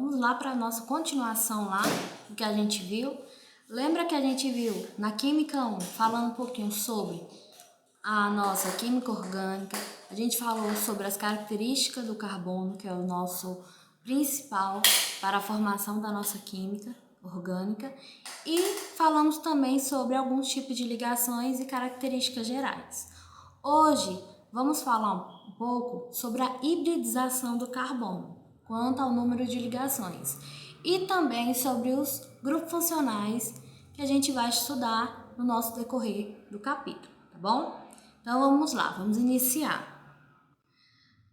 vamos lá para a nossa continuação lá, do que a gente viu. Lembra que a gente viu na Química 1, falando um pouquinho sobre a nossa química orgânica. A gente falou sobre as características do carbono, que é o nosso principal para a formação da nossa química orgânica. E falamos também sobre alguns tipos de ligações e características gerais. Hoje vamos falar um pouco sobre a hibridização do carbono, quanto ao número de ligações, e também sobre os grupos funcionais que a gente vai estudar no nosso decorrer do capítulo, tá bom? Então vamos lá, vamos iniciar.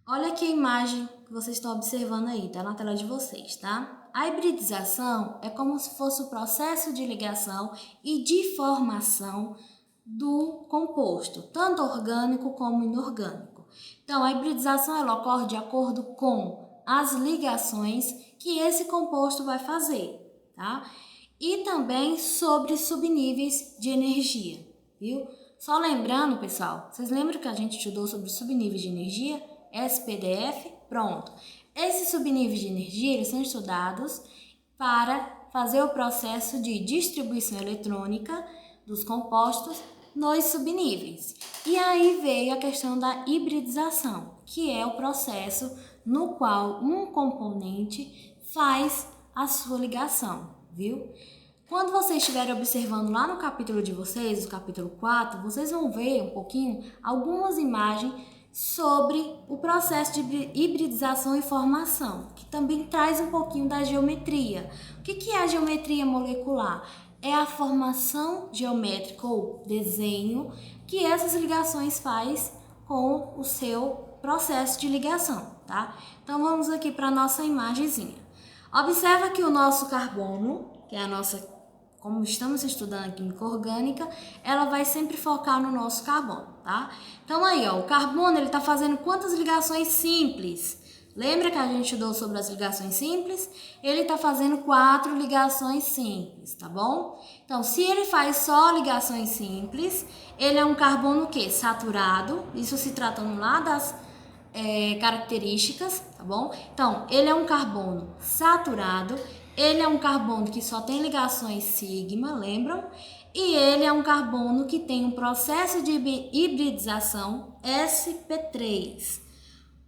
Olha aqui a imagem que vocês estão observando aí, tá na tela de vocês, tá? A hibridização é como se fosse o processo de ligação e de formação do composto, tanto orgânico como inorgânico. Então, a hibridização ela ocorre de acordo com as ligações que esse composto vai fazer, tá? E também sobre subníveis de energia, viu? Só lembrando, pessoal, vocês lembram que a gente estudou sobre subníveis de energia? SPDF? Pronto. Esses subníveis de energia, eles são estudados para fazer o processo de distribuição eletrônica dos compostos nos subníveis. E aí veio a questão da hibridização, que é o processo no qual um componente faz a sua ligação, viu? Quando vocês estiverem observando lá no capítulo de vocês, o capítulo 4, vocês vão ver um pouquinho algumas imagens sobre o processo de hibridização e formação, que também traz um pouquinho da geometria. O que é a geometria molecular? É a formação geométrica ou desenho que essas ligações faz com o seu processo de ligação, tá? Então vamos aqui para a nossa imagenzinha. Observa que o nosso carbono, que é a nossa, como estamos estudando a química orgânica, ela vai sempre focar no nosso carbono, tá? Então aí, ó, o carbono ele está fazendo quantas ligações simples? Lembra que a gente estudou sobre as ligações simples? Ele está fazendo 4 ligações simples, tá bom? Então, se ele faz só ligações simples, ele é um carbono o quê? Saturado, isso se tratando lá das características, tá bom? Então, ele é um carbono saturado, ele é um carbono que só tem ligações sigma, lembram? E ele é um carbono que tem um processo de hibridização sp3.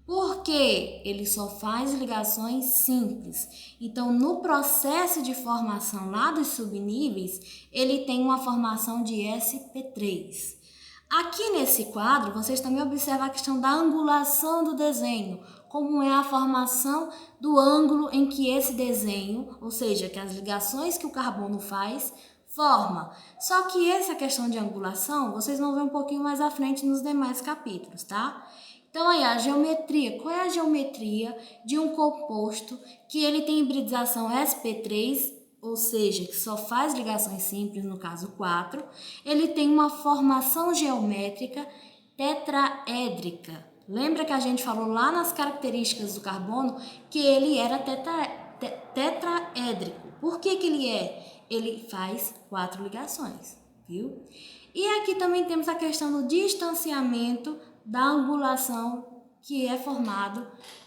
Porque ele só faz ligações simples. Então, no processo de formação lá dos subníveis, ele tem uma formação de sp3. Aqui nesse quadro, vocês também observam a questão da angulação do desenho, como é a formação do ângulo em que esse desenho, ou seja, que as ligações que o carbono faz, forma. Só que essa questão de angulação, vocês vão ver um pouquinho mais à frente nos demais capítulos, tá? Então, aí, a geometria. Qual é a geometria de um composto que ele tem hibridização sp3, ou seja, que só faz ligações simples, no caso 4, ele tem uma formação geométrica tetraédrica. Lembra que a gente falou lá nas características do carbono que ele era tetraédrico. Por que ele é? Ele faz 4 ligações, viu? E aqui também temos a questão do distanciamento da angulação que é formado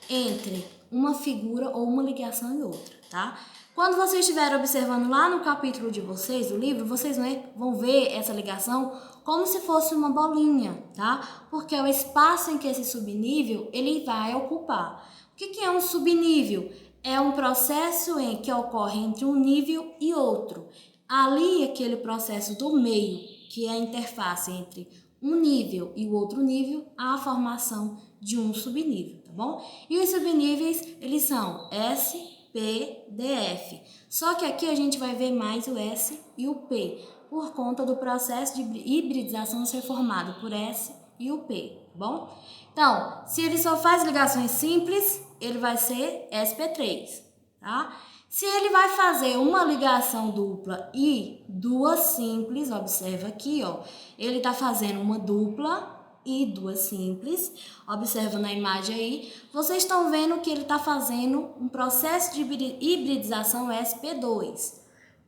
entre uma figura ou uma ligação e outra, tá? Quando vocês estiverem observando lá no capítulo de vocês, do livro, vocês vão ver essa ligação como se fosse uma bolinha, tá? Porque é o espaço em que esse subnível ele vai ocupar. O que é um subnível? É um processo em que ocorre entre um nível e outro. Ali, aquele processo do meio, que é a interface entre um nível e o outro nível, há a formação de um subnível, tá bom? E os subníveis, eles são S, P, D, F. Só que aqui a gente vai ver mais o S e o P, por conta do processo de hibridização ser formado por S e o P, tá bom? Então, se ele só faz ligações simples, ele vai ser sp3, tá? Se ele vai fazer uma ligação dupla e 2 simples, observa aqui, ó, ele está fazendo uma dupla e 2 simples, observa na imagem aí, vocês estão vendo que ele está fazendo um processo de hibridização sp2.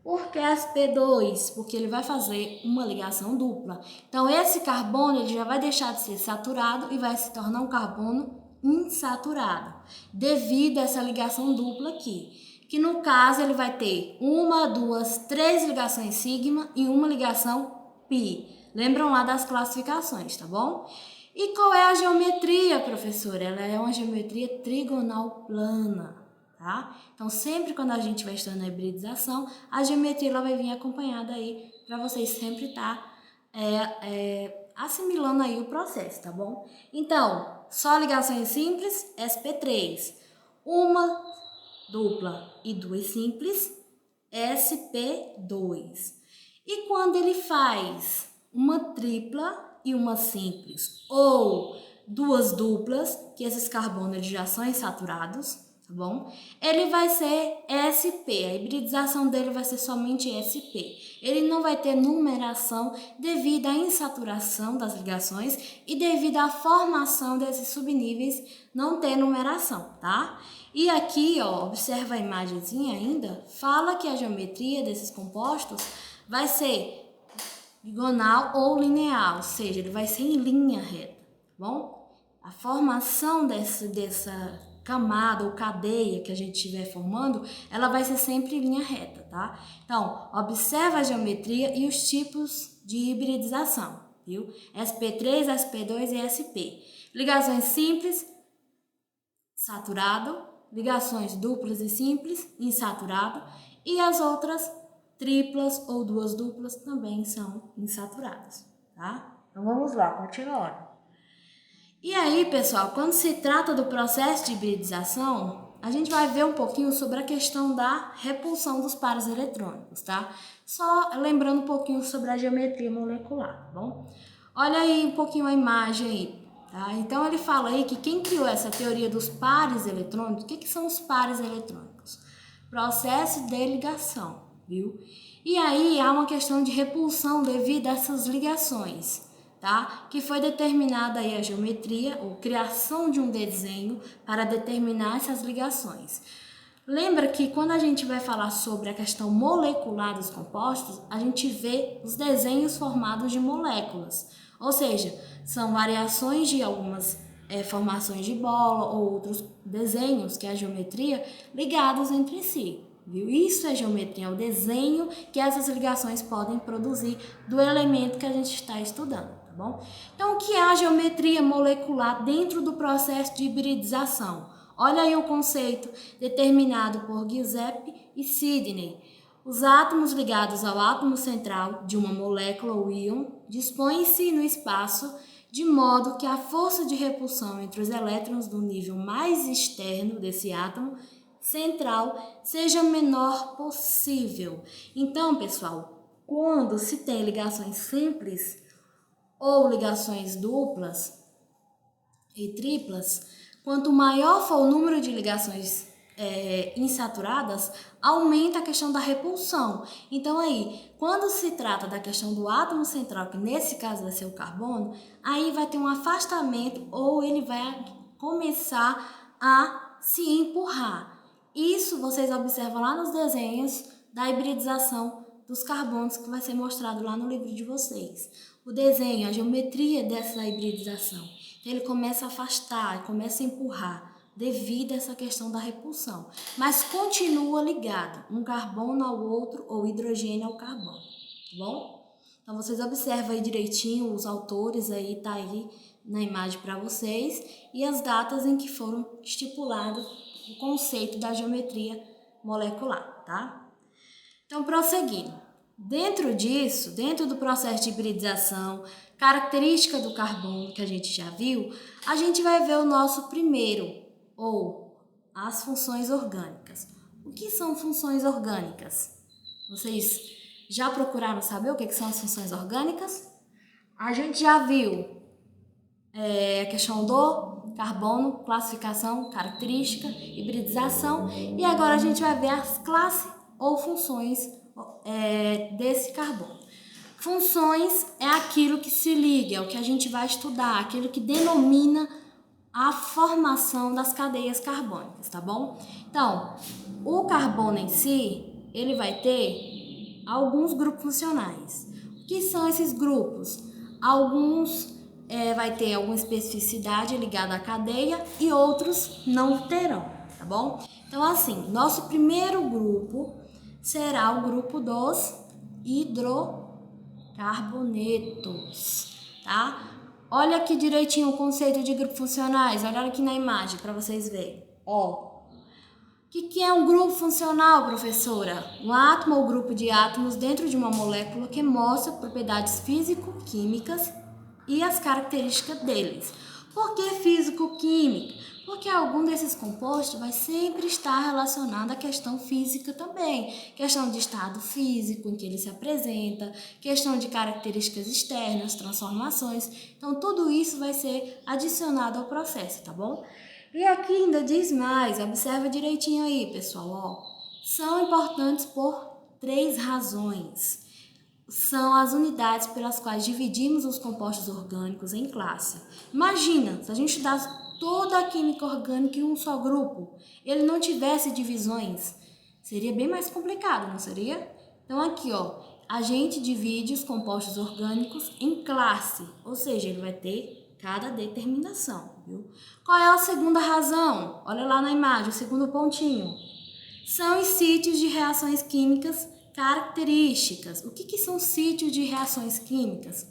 Por que sp2? Porque ele vai fazer uma ligação dupla. Então, esse carbono ele já vai deixar de ser saturado e vai se tornar um carbono insaturado, devido a essa ligação dupla aqui. que no caso ele vai ter 1, 2, 3 ligações sigma e uma ligação pi. Lembram lá das classificações, tá bom? E qual é a geometria, professora? Ela é uma geometria trigonal plana, tá? Então, sempre quando a gente vai estudando a hibridização, a geometria ela vai vir acompanhada aí para vocês sempre estar assimilando aí o processo, tá bom? Então, só ligações simples, SP3. Uma dupla e 2 simples, SP2. E quando ele faz uma tripla e uma simples, ou 2 duplas, que esses carbonos já são insaturados, tá bom? Ele vai ser SP, a hibridização dele vai ser somente SP. Ele não vai ter numeração devido à insaturação das ligações e devido à formação desses subníveis não ter numeração, tá? E aqui, ó, observa a imagenzinha ainda, fala que a geometria desses compostos vai ser diagonal ou linear, ou seja, ele vai ser em linha reta, tá bom? A formação dessa camada ou cadeia que a gente estiver formando, ela vai ser sempre em linha reta, tá? Então, observa a geometria e os tipos de hibridização, viu? SP3, SP2 e SP. Ligações simples, saturado, ligações duplas e simples, insaturado, e as outras triplas ou 2 duplas também são insaturadas, tá? Então vamos lá, continuando. E aí, pessoal, quando se trata do processo de hibridização, a gente vai ver um pouquinho sobre a questão da repulsão dos pares eletrônicos, tá? Só lembrando um pouquinho sobre a geometria molecular, tá bom? Olha aí um pouquinho a imagem aí, tá? Então ele fala aí que quem criou essa teoria dos pares eletrônicos, o que são os pares eletrônicos? Processo de ligação, viu? E aí há uma questão de repulsão devido a essas ligações, tá? Que foi determinada aí a geometria ou criação de um desenho para determinar essas ligações. Lembra que quando a gente vai falar sobre a questão molecular dos compostos, a gente vê os desenhos formados de moléculas, ou seja, são variações de algumas formações de bola ou outros desenhos, que é a geometria, ligados entre si. Viu? Isso é geometria, é o desenho que essas ligações podem produzir do elemento que a gente está estudando, tá bom? Então, o que é a geometria molecular dentro do processo de hibridização? Olha aí o conceito determinado por Giuseppe e Sidney. Os átomos ligados ao átomo central de uma molécula ou íon dispõem-se no espaço de modo que a força de repulsão entre os elétrons do nível mais externo desse átomo central seja a menor possível. Então, pessoal, quando se tem ligações simples ou ligações duplas e triplas, quanto maior for o número de ligações insaturadas, aumenta a questão da repulsão. Então aí, quando se trata da questão do átomo central, que nesse caso vai ser o carbono, aí vai ter um afastamento ou ele vai começar a se empurrar. Isso vocês observam lá nos desenhos da hibridização dos carbonos que vai ser mostrado lá no livro de vocês. O desenho, a geometria dessa hibridização. Então, ele começa a afastar, começa a empurrar devido a essa questão da repulsão. Mas continua ligado, um carbono ao outro ou hidrogênio ao carbono, tá bom? Então, vocês observam aí direitinho, os autores aí, tá aí na imagem para vocês, e as datas em que foram estipulados o conceito da geometria molecular, tá? Então, prosseguindo. Dentro disso, dentro do processo de hibridização, característica do carbono que a gente já viu, a gente vai ver o nosso primeiro, ou as funções orgânicas. O que são funções orgânicas? Vocês já procuraram saber o que são as funções orgânicas? A gente já viu a questão do carbono, classificação, característica, hibridização, e agora a gente vai ver as classes ou funções desse carbono. Funções é aquilo que se liga, é o que a gente vai estudar, aquilo que denomina a formação das cadeias carbônicas, tá bom? Então, o carbono em si, ele vai ter alguns grupos funcionais. O que são esses grupos? Alguns vai ter alguma especificidade ligada à cadeia e outros não terão, tá bom? Então, assim, nosso primeiro grupo será o grupo dos hidrocarbonetos, tá? Olha aqui direitinho o conceito de grupos funcionais, olha aqui na imagem para vocês verem. Ó, o que é um grupo funcional, professora? Um átomo ou grupo de átomos dentro de uma molécula que mostra propriedades físico-químicas e as características deles. Por que físico-química? Porque algum desses compostos vai sempre estar relacionado à questão física também. Questão de estado físico em que ele se apresenta, questão de características externas, transformações. Então, tudo isso vai ser adicionado ao processo, tá bom? E aqui ainda diz mais, observa direitinho aí, pessoal, ó. São importantes por 3 razões. São as unidades pelas quais dividimos os compostos orgânicos em classe. Imagina, se a gente estudasse toda a química orgânica em um só grupo, ele não tivesse divisões, seria bem mais complicado, não seria? Então aqui, ó, a gente divide os compostos orgânicos em classe, ou seja, ele vai ter cada determinação, viu? Qual é a segunda razão? Olha lá na imagem, o segundo pontinho. São os sítios de reações químicas características. O que são sítios de reações químicas?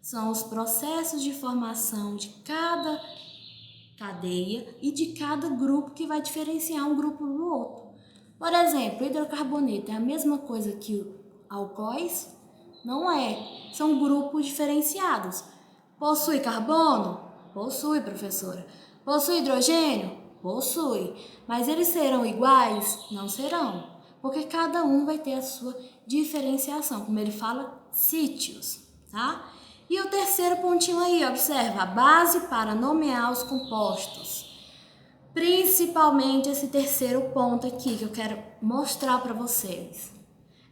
São os processos de formação de cada cadeia e de cada grupo que vai diferenciar um grupo do outro. Por exemplo, o hidrocarboneto é a mesma coisa que alcoóis? Não é. São grupos diferenciados. Possui carbono? Possui, professora. Possui hidrogênio? Possui. Mas eles serão iguais? Não serão. Porque cada um vai ter a sua diferenciação, como ele fala, sítios, tá? E o terceiro pontinho aí, observa, a base para nomear os compostos. Principalmente esse terceiro ponto aqui que eu quero mostrar para vocês.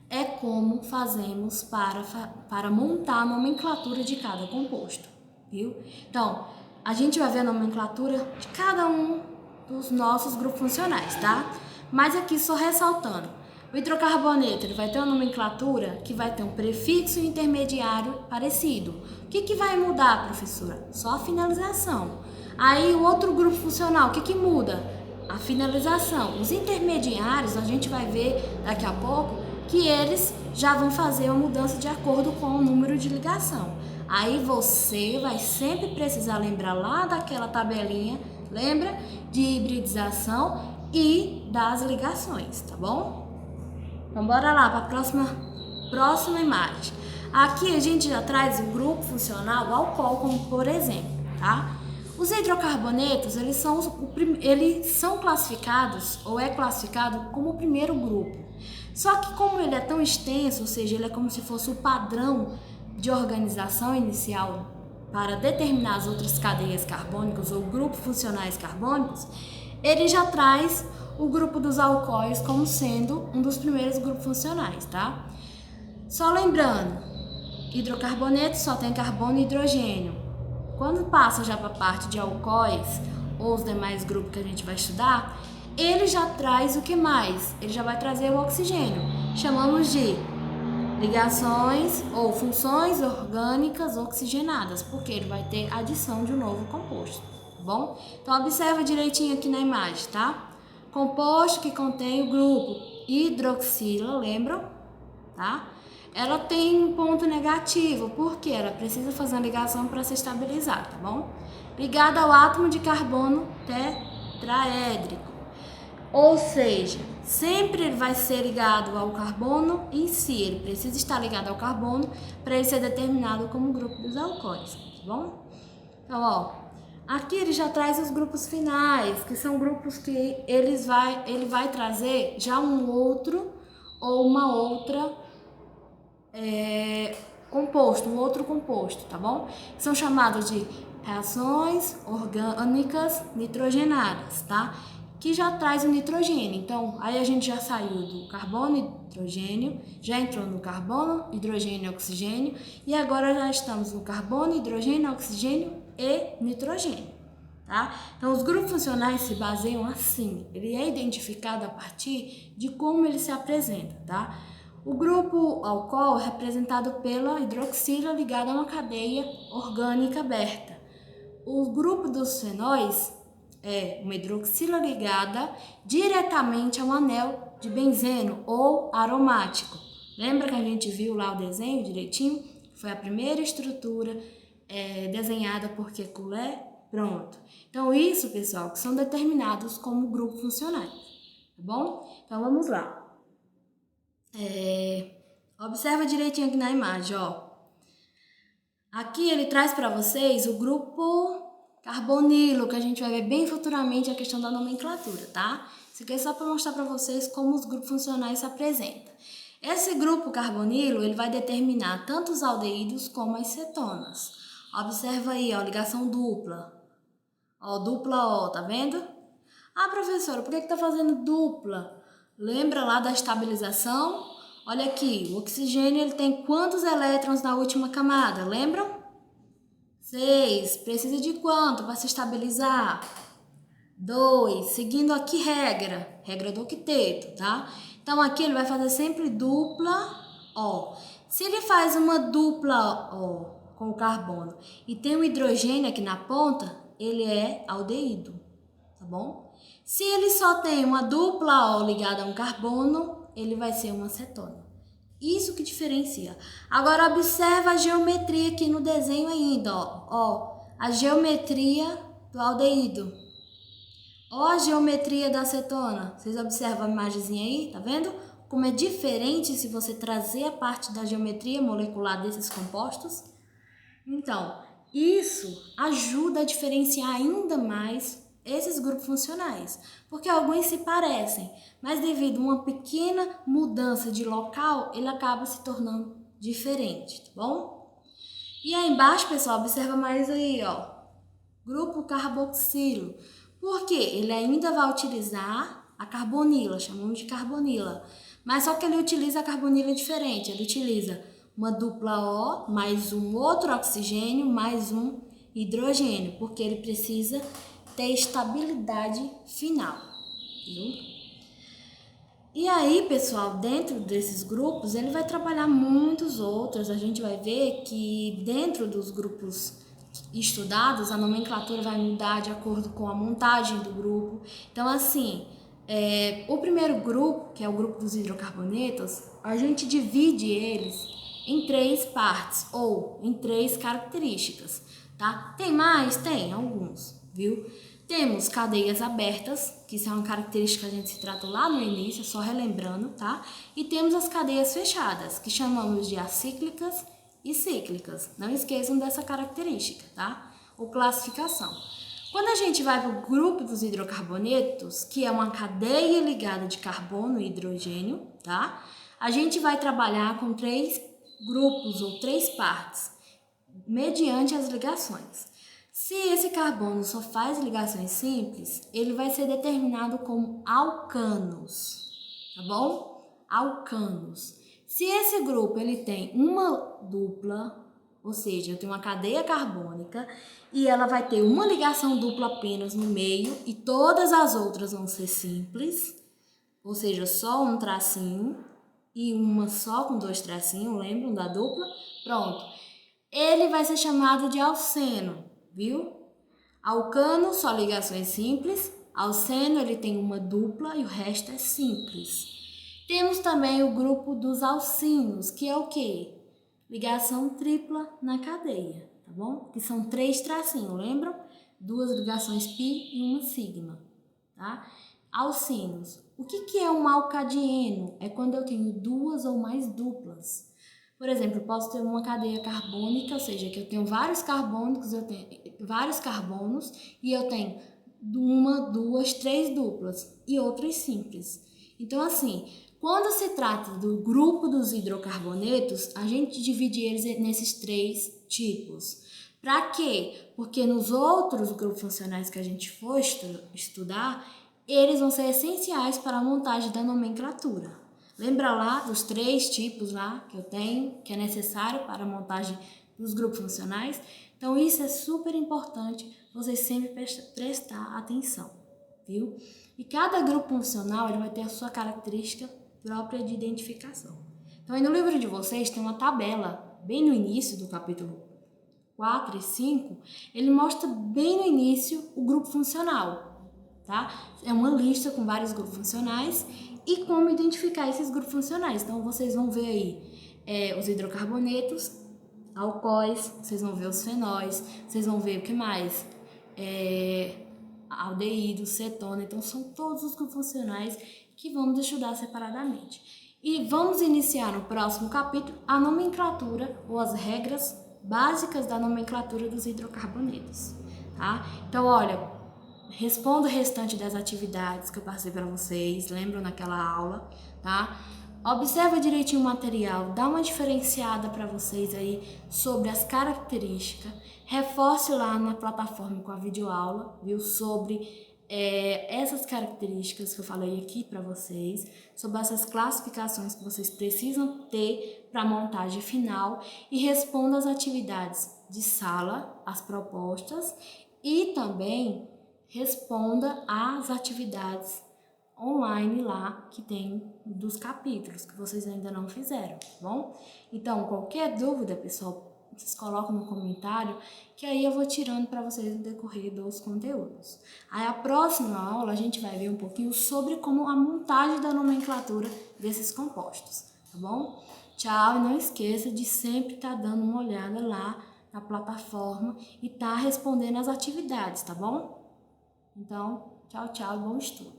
É como fazemos para montar a nomenclatura de cada composto, viu? Então, a gente vai ver a nomenclatura de cada um dos nossos grupos funcionais, tá? Mas aqui só ressaltando, o hidrocarboneto ele vai ter uma nomenclatura que vai ter um prefixo intermediário parecido. O que vai mudar, professora? Só a finalização. Aí o outro grupo funcional, o que muda? A finalização. Os intermediários, a gente vai ver daqui a pouco, que eles já vão fazer uma mudança de acordo com o número de ligação. Aí você vai sempre precisar lembrar lá daquela tabelinha, lembra? De hibridização e das ligações, tá bom? Então, bora lá para a próxima imagem. Aqui a gente já traz o grupo funcional álcool, como por exemplo, tá? Os hidrocarbonetos, eles são classificados, ou é classificado como o primeiro grupo. Só que como ele é tão extenso, ou seja, ele é como se fosse o padrão de organização inicial para determinar as outras cadeias carbônicas ou grupos funcionais carbônicos, ele já traz o grupo dos alcoóis como sendo um dos primeiros grupos funcionais, tá? Só lembrando, hidrocarboneto só tem carbono e hidrogênio. Quando passa já para a parte de alcoóis ou os demais grupos que a gente vai estudar, ele já traz o que mais? Ele já vai trazer o oxigênio. Chamamos de ligações ou funções orgânicas oxigenadas, porque ele vai ter adição de um novo composto, tá bom? Então observa direitinho aqui na imagem, tá? Composto que contém o grupo hidroxila, lembram? Tá? Ela tem um ponto negativo, porque ela precisa fazer uma ligação para se estabilizar, tá bom? Ligada ao átomo de carbono tetraédrico. Ou seja, sempre ele vai ser ligado ao carbono em si, ele precisa estar ligado ao carbono para ele ser determinado como grupo dos alcoóis, tá bom? Então, ó, aqui ele já traz os grupos finais, que são grupos que ele vai trazer já um outro ou uma outra composto, um outro composto, tá bom? São chamados de reações orgânicas nitrogenadas, tá? Que já traz o nitrogênio. Então, aí a gente já saiu do carbono e hidrogênio, já entrou no carbono, hidrogênio e oxigênio, e agora já estamos no carbono, hidrogênio, oxigênio e nitrogênio, tá? Então, os grupos funcionais se baseiam assim, ele é identificado a partir de como ele se apresenta, tá? O grupo álcool é representado pela hidroxila ligada a uma cadeia orgânica aberta. O grupo dos fenóis é uma hidroxila ligada diretamente a um anel de benzeno ou aromático. Lembra que a gente viu lá o desenho direitinho? Foi a primeira estrutura desenhada por Kekulé? Pronto. Então, isso, pessoal, que são determinados como grupos funcionais, tá bom? Então, vamos lá. Observa direitinho aqui na imagem, ó. Aqui ele traz para vocês o grupo carbonilo, que a gente vai ver bem futuramente a questão da nomenclatura, tá? Isso aqui é só para mostrar para vocês como os grupos funcionais se apresentam. Esse grupo carbonilo, ele vai determinar tanto os aldeídos como as cetonas. Observa aí, ó, ligação dupla. Ó, dupla O, tá vendo? Ah, professora, por que tá fazendo dupla? Lembra lá da estabilização? Olha aqui, o oxigênio ele tem quantos elétrons na última camada? Lembram? 6. Precisa de quanto para se estabilizar? 2. Seguindo aqui regra do octeto, tá? Então aqui ele vai fazer sempre dupla O. Se ele faz uma dupla O com o carbono e tem um hidrogênio aqui na ponta, ele é aldeído, tá bom? Se ele só tem uma dupla O ligada a um carbono, ele vai ser uma cetona. Isso que diferencia. Agora observa a geometria aqui no desenho ainda, ó, a geometria do aldeído. Ó a geometria da cetona. Vocês observam a imagenzinha aí, tá vendo? Como é diferente se você trazer a parte da geometria molecular desses compostos. Então, isso ajuda a diferenciar ainda mais esses grupos funcionais, porque alguns se parecem, mas devido a uma pequena mudança de local, ele acaba se tornando diferente, tá bom? E aí embaixo, pessoal, observa mais aí, ó, grupo carboxilo, porque ele ainda vai utilizar a carbonila, chamamos de carbonila, mas só que ele utiliza a carbonila diferente, ele utiliza uma dupla O mais um outro oxigênio mais um hidrogênio, porque ele precisa ter estabilidade final, viu? E aí, pessoal, dentro desses grupos, ele vai trabalhar muitos outros. A gente vai ver que dentro dos grupos estudados, a nomenclatura vai mudar de acordo com a montagem do grupo. Então, assim, o primeiro grupo, que é o grupo dos hidrocarbonetos, a gente divide eles em 3 partes ou em 3 características, tá? Tem mais? Tem alguns, viu? Temos cadeias abertas, que são uma característica que a gente se tratou lá no início, só relembrando, tá? E temos as cadeias fechadas, que chamamos de acíclicas e cíclicas. Não esqueçam dessa característica, tá? Ou classificação. Quando a gente vai para o grupo dos hidrocarbonetos, que é uma cadeia ligada de carbono e hidrogênio, tá? A gente vai trabalhar com 3 grupos ou 3 partes, mediante as ligações. Se esse carbono só faz ligações simples, ele vai ser determinado como alcanos, tá bom? Alcanos. Se esse grupo ele tem uma dupla, ou seja, eu tenho uma cadeia carbônica e ela vai ter uma ligação dupla apenas no meio e todas as outras vão ser simples, ou seja, só um tracinho e uma só com 2 tracinhos, lembram da dupla? Pronto. Ele vai ser chamado de alceno, viu? Alcano, só ligações simples. Alceno, ele tem uma dupla e o resto é simples. Temos também o grupo dos alcinos, que é o quê? Ligação tripla na cadeia, tá bom? Que são 3 tracinhos, lembram? 2 ligações pi e uma sigma, tá? Alcinos. O que é um alcadieno? É quando eu tenho 2 ou mais duplas. Por exemplo, eu posso ter uma cadeia carbônica, ou seja, que eu tenho vários carbônicos, eu tenho vários carbonos e eu tenho 1, 2, 3 duplas e outras simples. Então, assim, quando se trata do grupo dos hidrocarbonetos, a gente divide eles nesses 3 tipos. Para quê? Porque nos outros grupos funcionais que a gente for estudar, eles vão ser essenciais para a montagem da nomenclatura. Lembra lá dos 3 tipos lá que eu tenho, que é necessário para a montagem dos grupos funcionais? Então, isso é super importante vocês sempre prestar atenção, viu? E cada grupo funcional ele vai ter a sua característica própria de identificação. Então, aí no livro de vocês tem uma tabela, bem no início do capítulo 4 e 5, ele mostra bem no início o grupo funcional. tá? É uma lista com vários grupos funcionais e como identificar esses grupos funcionais. Então, vocês vão ver aí os hidrocarbonetos, alcoóis, vocês vão ver os fenóis, vocês vão ver o que mais? Aldeído, cetona, então são todos os grupos funcionais que vamos estudar separadamente. E vamos iniciar no próximo capítulo a nomenclatura ou as regras básicas da nomenclatura dos hidrocarbonetos, tá? Então, olha, responda o restante das atividades que eu passei para vocês, lembram naquela aula, tá? Observa direitinho o material, dá uma diferenciada para vocês aí sobre as características, reforce lá na plataforma com a videoaula, viu? Sobre essas características que eu falei aqui para vocês, sobre essas classificações que vocês precisam ter para a montagem final e responda as atividades de sala, as propostas e também responda às atividades online lá que tem dos capítulos que vocês ainda não fizeram, tá bom? Então, qualquer dúvida, pessoal, vocês colocam no comentário que aí eu vou tirando para vocês no decorrer dos conteúdos. Aí a próxima aula a gente vai ver um pouquinho sobre como a montagem da nomenclatura desses compostos, tá bom? Tchau, e não esqueça de sempre estar dando uma olhada lá na plataforma e respondendo as atividades, tá bom? Então, tchau, tchau e bom estudo!